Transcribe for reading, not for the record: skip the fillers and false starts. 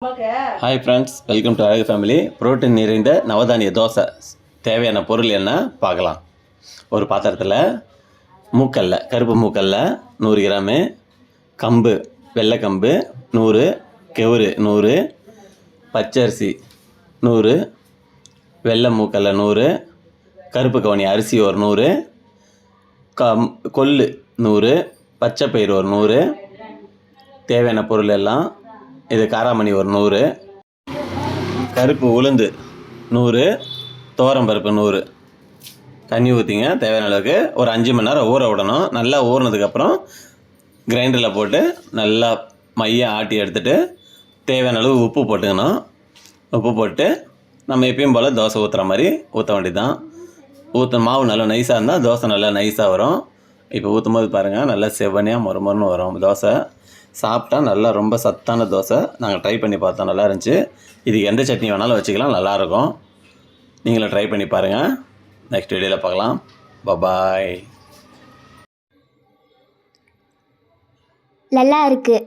Hi friends, welcome to அழகு family. Protein நிறைந்த நவதானிய தோசை தேவையான பொருள் என்ன பார்க்கலாம். ஒரு பாத்திரத்தில் மூக்கல்ல, கருப்பு மூக்கல்ல 100 கிராமு, கம்பு, வெள்ளை கம்பு 100, கெவுரு 100, பச்சரிசி 100, வெள்ளை மூக்கல்ல 100, கருப்பு கவனி அரிசி ஒரு 100, கொள்ளு 100, பச்சைப்பயிறு ஒரு 100. தேவையான பொருள் எல்லாம் இது. காராமணி ஒரு 100, கருப்பு உளுந்து 100, துவரம்பருப்பு 100. தண்ணி ஊற்றிங்க தேவையான அளவுக்கு. ஒரு 5 மணி நேரம் ஊற விடணும். நல்லா ஊறினதுக்கப்புறம் கிரைண்டரில் போட்டு நல்லா மையம் ஆட்டி எடுத்துகிட்டு தேவையான அளவு உப்பு போட்டுக்கணும். உப்பு போட்டு நம்ம எப்பயும் போல் தோசை ஊற்றுற மாதிரி ஊற்ற வேண்டியதுதான். மாவு நல்லா நைஸாக இருந்தால் தோசை நல்லா நைஸாக வரும். இப்போ ஊற்றும் போது பாருங்கள், நல்லா செவ்வனையாக மொறுமொறுன்னு வரும் தோசை. சாப்பிட்டா நல்லா ரொம்ப சத்தான தோசை. நாங்கள் ட்ரை பண்ணி பார்த்தோம், நல்லா இருந்துச்சு. இதுக்கு எந்த சட்னி வேணாலும் வச்சுக்கலாம், நல்லாயிருக்கும். நீங்களும் ட்ரை பண்ணி பாருங்கள். நெக்ஸ்ட் வீடியோவில் பார்க்கலாம். பாய். நல்லா இருக்குது.